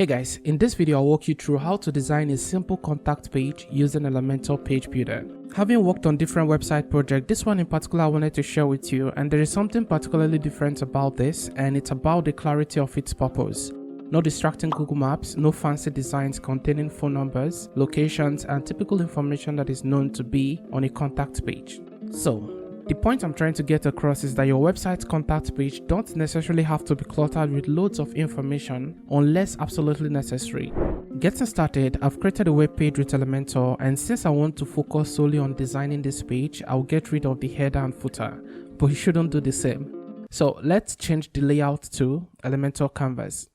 Hey guys, in this video I'll walk you through how to design a simple contact page using Elementor page builder. Having worked on different website projects, this one in particular I wanted to share with you, and there is something particularly different about this, and it's about the clarity of its purpose. No distracting Google Maps, no fancy designs containing phone numbers, locations, and typical information that is known to be on a contact page. So, the point I'm trying to get across is that your website's contact page don't necessarily have to be cluttered with loads of information unless absolutely necessary. Getting started, I've created a web page with Elementor, and since I want to focus solely on designing this page, I'll get rid of the header and footer, but you shouldn't do the same. So let's change the layout to Elementor Canvas.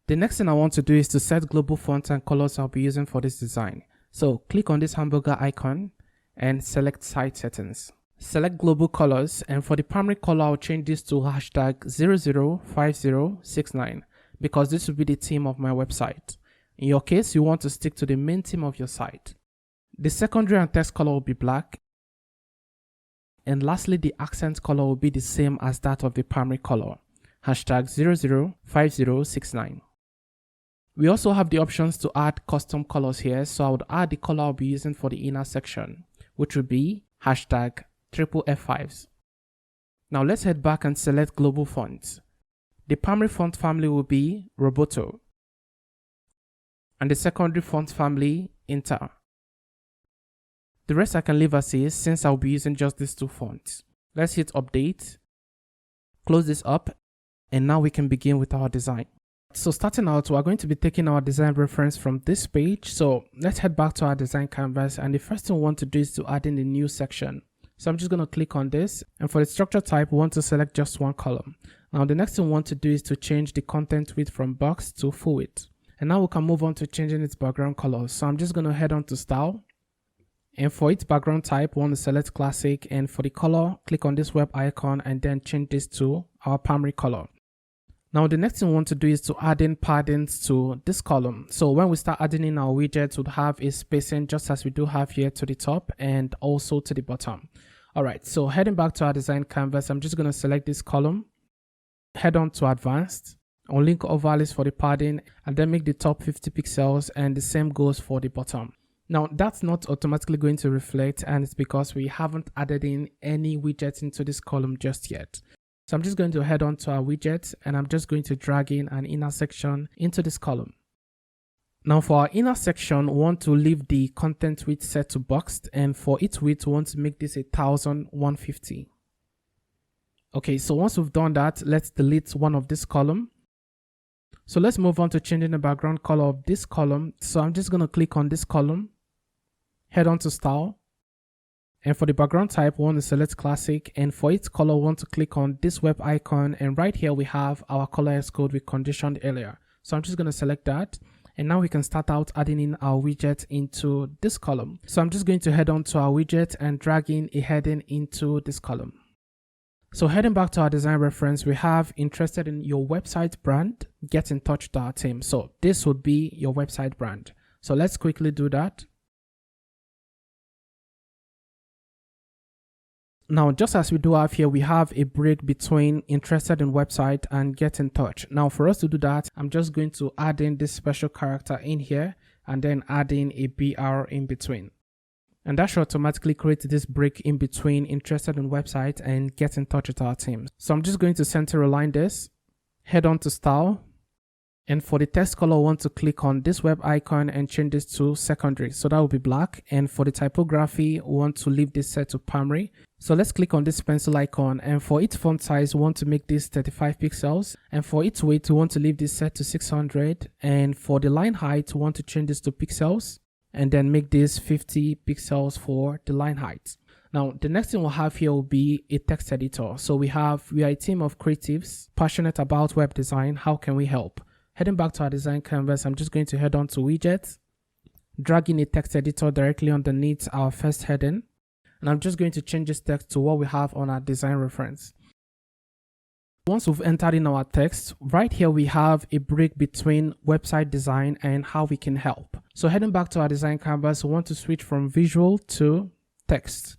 The next thing I want to do is to set global fonts and colors I'll be using for this design. So click on this hamburger icon and select site settings. Select global colors, and for the primary color I'll change this to hashtag 005069 because this will be the theme of my website. In your case, you want to stick to the main theme of your site. The secondary and text color will be black, and lastly the accent color will be the same as that of the primary color, hashtag 005069. We also have the options to add custom colors here, so I would add the color I'll be using for the inner section, which will be hashtag triple F5s. Now let's head back and select global fonts. The primary font family will be Roboto, and the secondary font family Inter. The rest I can leave as is since I'll be using just these two fonts. Let's hit update, close this up, and now we can begin with our design. So starting out, we're going to be taking our design reference from this page. So let's head back to our design canvas, and the first thing we want to do is to add in the new section. So I'm just going to click on this, and for the structure type, we want to select just one column. Now the next thing we want to do is to change the content width from box to full width. And now we can move on to changing its background color. So I'm just going to head on to style, and for its background type, we want to select classic, and for the color, click on this web icon and then change this to our primary color. Now the next thing we want to do is to add in paddings to this column. So when we start adding in our widgets, we'll have a spacing just as we do have here to the top and also to the bottom. Alright, so heading back to our design canvas, I'm just going to select this column, head on to advanced, unlink overlays for the padding, and then make the top 50 pixels, and the same goes for the bottom. Now that's not automatically going to reflect, and it's because we haven't added in any widgets into this column just yet. So I'm just going to head on to our widgets, and I'm just going to drag in an inner section into this column. Now for our inner section, we want to leave the content width set to boxed, and for its width, we want to make this 1150. Okay, so once we've done that, let's delete one of this column. So let's move on to changing the background color of this column. So I'm just going to click on this column, head on to style, and for the background type, we want to select classic, and for its color, we want to click on this web icon, and right here we have our color X code we conditioned earlier. So I'm just going to select that, and now we can start out adding in our widget into this column. So I'm just going to head on to our widget and drag in a heading into this column. So heading back to our design reference, we have interested in your website brand, get in touch with our team. So this would be your website brand. So let's quickly do that. Now, just as we do have here, we have a break between interested in website and get in touch. Now, for us to do that, I'm just going to add in this special character in here and then add in a BR in between. And that should automatically create this break in between interested in website and get in touch with our team. So I'm just going to center align this, head on to style. And for the text color, I want to click on this web icon and change this to secondary. So that will be black. And for the typography, we want to leave this set to primary. So let's click on this pencil icon, and for its font size, we want to make this 35 pixels. And for its weight, we want to leave this set to 600. And for the line height, we want to change this to pixels and then make this 50 pixels for the line height. Now, the next thing we'll have here will be a text editor. So we are a team of creatives passionate about web design. How can we help? Heading back to our design canvas, I'm just going to head on to widgets, drag in a text editor directly underneath our first heading, and I'm just going to change this text to what we have on our design reference. Once we've entered in our text, right here we have a break between website design and how we can help. So heading back to our design canvas, we want to switch from visual to text.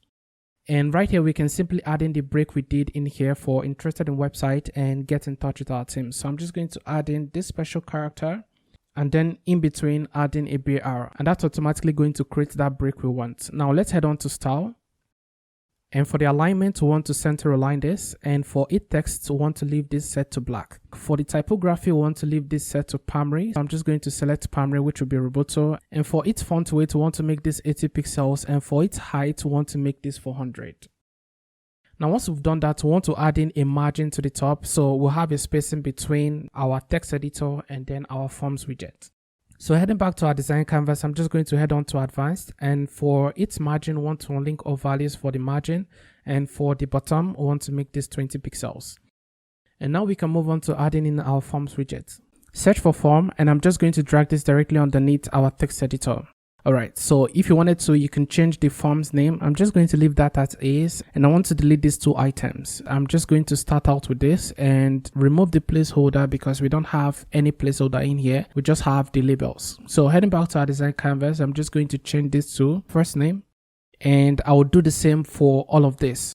And right here, we can simply add in the break we did in here for interested in website and get in touch with our team. So I'm just going to add in this special character and then in between adding a BR, and that's automatically going to create that break we want. Now let's head on to style. And for the alignment, we want to center align this. And for it text, we want to leave this set to black. For the typography, we want to leave this set to primary. So I'm just going to select primary, which will be Roboto. And for its font weight, we want to make this 80 pixels. And for its height, we want to make this 400. Now, once we've done that, we want to add in a margin to the top. So we'll have a spacing between our text editor and then our forms widget. So heading back to our design canvas, I'm just going to head on to advanced, and for its margin, we want to link all values for the margin, and for the bottom, we want to make this 20 pixels. And now we can move on to adding in our forms widget. Search for form, and I'm just going to drag this directly underneath our text editor. Alright, so if you wanted to, you can change the form's name. I'm just going to leave that as is, and I want to delete these two items. I'm just going to start out with this and remove the placeholder because we don't have any placeholder in here. We just have the labels. So heading back to our design canvas, I'm just going to change this to first name, and I will do the same for all of this.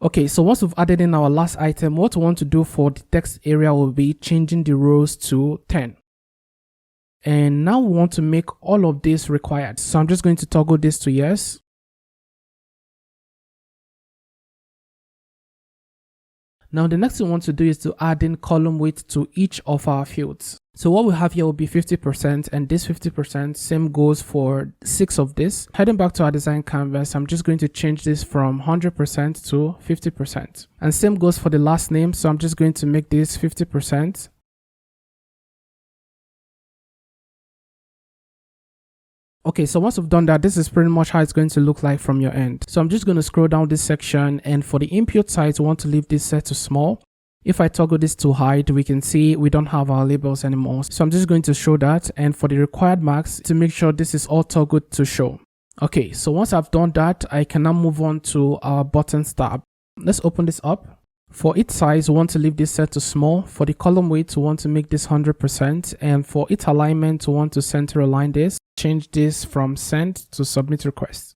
Okay, so once we've added in our last item, what we want to do for the text area will be changing the rows to 10. And now we want to make all of this required. So I'm just going to toggle this to yes. Now the next thing we want to do is to add in column weight to each of our fields. So what we have here will be 50%, and this 50% same goes for 6 of this. Heading back to our design canvas, I'm just going to change this from 100% to 50%. And same goes for the last name, so I'm just going to make this 50%. Okay, so once we've done that, this is pretty much how it's going to look like from your end. So I'm just going to scroll down this section, and for the input size, we want to leave this set to small. If I toggle this to hide, we can see we don't have our labels anymore. So I'm just going to show that, and for the required marks, to make sure this is all toggled to show. Okay, so once I've done that, I can now move on to our buttons tab. Let's open this up. For its size, we want to leave this set to small. For the column weight, we want to make this 100%. And for its alignment, we want to center align this. Change this from send to submit request.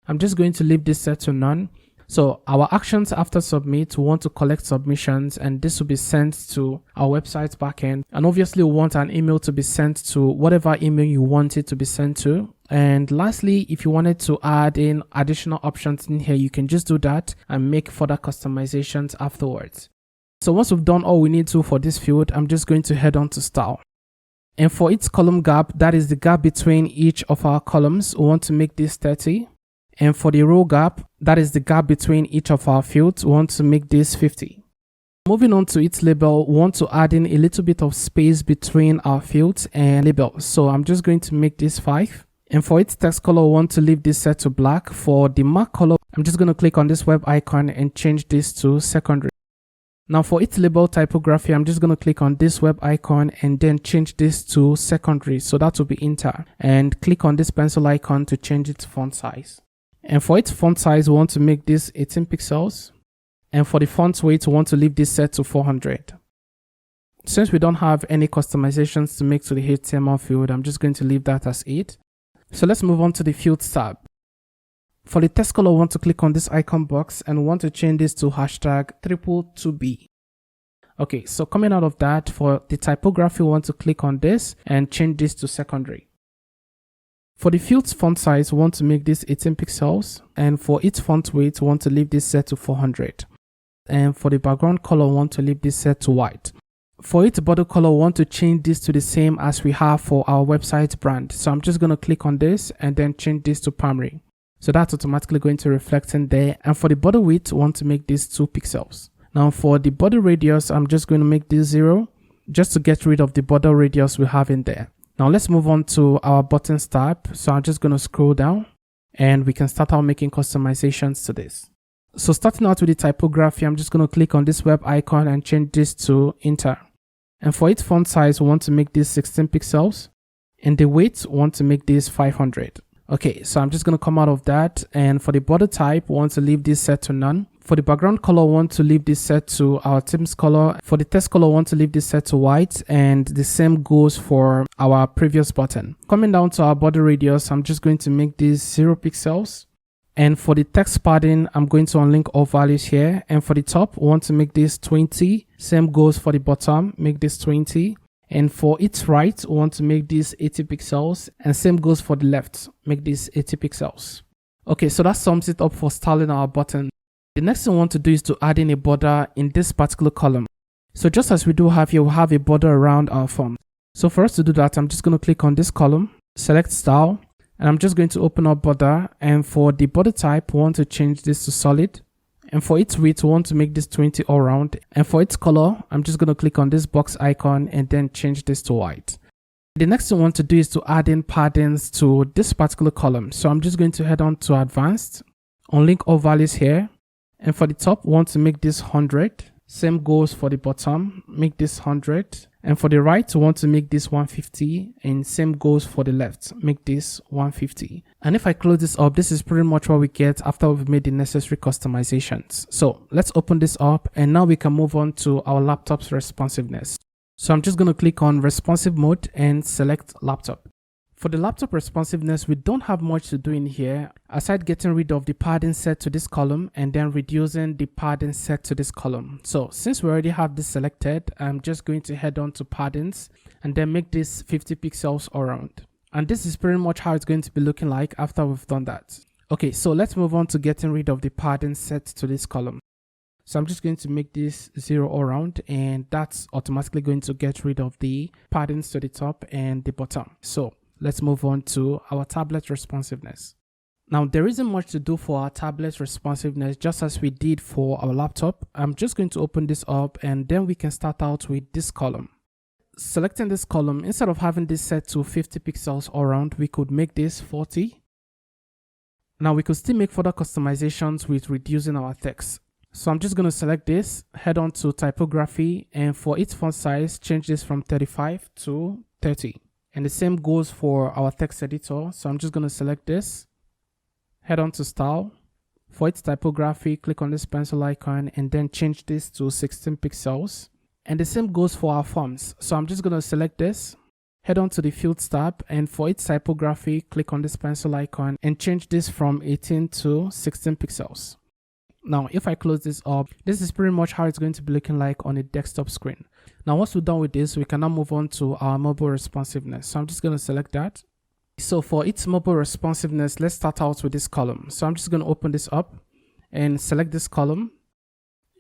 I'm just going to leave this set to none. So our actions after submit, we want to collect submissions, and this will be sent to our website backend. And obviously we want an email to be sent to whatever email you want it to be sent to. And lastly, if you wanted to add in additional options in here, you can just do that and make further customizations afterwards. So once we've done all we need to for this field, I'm just going to head on to style. And for its column gap, that is the gap between each of our columns, we want to make this 30. And for the row gap, that is the gap between each of our fields, we want to make this 50. Moving on to its label, we want to add in a little bit of space between our fields and labels. So I'm just going to make this 5. And for its text color, we want to leave this set to black. For the mark color, I'm just going to click on this web icon and change this to secondary. Now for its label typography, I'm just going to click on this web icon and then change this to secondary. So that will be inter. And click on this pencil icon to change its font size. And for its font size, we want to make this 18 pixels. And for the font weight, we want to leave this set to 400. Since we don't have any customizations to make to the HTML field, I'm just going to leave that as 8. So let's move on to the fields tab. For the text color, we want to click on this icon box and we want to change this to hashtag 222B. Okay, so coming out of that, for the typography, we want to click on this and change this to secondary. For the field's font size, we want to make this 18 pixels. And for its font weight, we want to leave this set to 400. And for the background color, we want to leave this set to white. For its border color, we want to change this to the same as we have for our website brand. So I'm just going to click on this and then change this to primary. So that's automatically going to reflect in there. And for the border width, we want to make this 2 pixels. Now for the border radius, I'm just going to make this 0 just to get rid of the border radius we have in there. Now let's move on to our buttons tab. So I'm just going to scroll down and we can start out making customizations to this. So starting out with the typography, I'm just going to click on this web icon and change this to inter. And for its font size, we want to make this 16 pixels. And the weight, we want to make this 500. Okay, so I'm just going to come out of that. And for the border type, we want to leave this set to none. For the background color, we want to leave this set to our theme's color. For the text color, we want to leave this set to white. And the same goes for our previous button. Coming down to our border radius, I'm just going to make this 0 pixels. And for the text padding, I'm going to unlink all values here. And for the top, we want to make this 20. Same goes for the bottom, make this 20. And for its right, we want to make this 80 pixels. And same goes for the left, make this 80 pixels. Okay, so that sums it up for styling our button. The next thing we want to do is to add in a border in this particular column. So just as we do have here, we'll have a border around our form. So for us to do that, I'm just going to click on this column, select style, and I'm just going to open up border. And for the border type, we want to change this to solid. And for its width, we want to make this 20 all around. And for its color, I'm just going to click on this box icon and then change this to white. The next thing I want to do is to add in paddings to this particular column. So I'm just going to head on to advanced, unlink all values here. And for the top, we want to make this 100. Same goes for the bottom, make this 100. And for the right, we want to make this 150. And same goes for the left, make this 150. And if I close this up, this is pretty much what we get after we've made the necessary customizations. So let's open this up, and now we can move on to our laptop's responsiveness. So I'm just going to click on responsive mode and select laptop. For the laptop responsiveness, we don't have much to do in here aside getting rid of the padding set to this column and then reducing the padding set to this column. So since we already have this selected, I'm just going to head on to paddings and then make this 50 pixels around. And this is pretty much how it's going to be looking like after we've done that. Okay, so let's move on to getting rid of the padding set to this column. So I'm just going to make this 0 all around, and that's automatically going to get rid of the paddings to the top and the bottom. So let's move on to our tablet responsiveness. Now, there isn't much to do for our tablet responsiveness, just as we did for our laptop. I'm just going to open this up, and then we can start out with this column. Selecting this column, instead of having this set to 50 pixels all around, we could make this 40. Now we could still make further customizations with reducing our text. So I'm just going to select this, head on to typography, and for its font size, change this from 35 to 30. And the same goes for our text editor. So I'm just going to select this, head on to style. For its typography, click on this pencil icon and then change this to 16 pixels. And the same goes for our fonts. So I'm just going to select this, head on to the fields tab, and for its typography, click on this pencil icon and change this from 18 to 16 pixels. Now, if I close this up, this is pretty much how it's going to be looking like on a desktop screen. Now, once we're done with this, we can now move on to our mobile responsiveness. So I'm just going to select that. So for its mobile responsiveness, let's start out with this column. So I'm just going to open this up and select this column.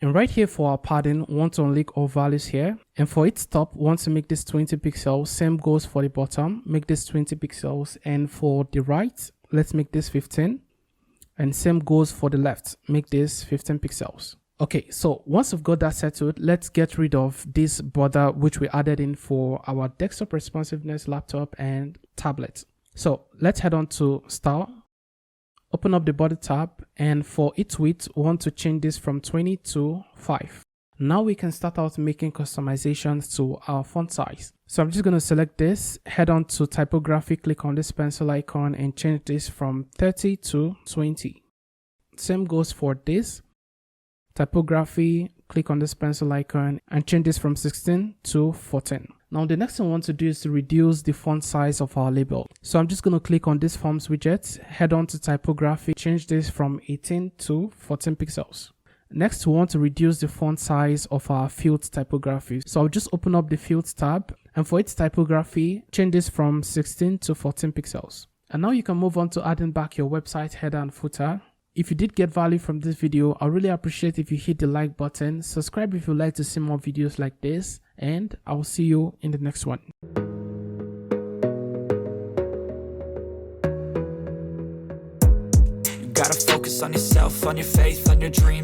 And right here for our padding, we want to unlink all values here. And for its top, we want to make this 20 pixels. Same goes for the bottom, make this 20 pixels. And for the right, let's make this 15. And same goes for the left, make this 15 pixels. Okay, so once we've got that settled, let's get rid of this border which we added in for our desktop responsiveness, laptop, and tablet. So let's head on to style, open up the border tab, and for its width, we want to change this from 20 to 5. Now we can start out making customizations to our font size. So I'm just going to select this, head on to typography, click on this pencil icon and change this from 30 to 20. Same goes for this. Typography, click on this pencil icon and change this from 16 to 14. Now the next thing I want to do is to reduce the font size of our label. So I'm just going to click on this forms widget, head on to typography, change this from 18 to 14 pixels. Next, we want to reduce the font size of our fields typography. So I'll just open up the fields tab, and for its typography, change this from 16 to 14 pixels. And now you can move on to adding back your website header and footer. If you did get value from this video, I really appreciate if you hit the like button, subscribe if you'd like to see more videos like this, and I'll see you in the next one. You gotta focus on yourself, on your faith, on your dreams.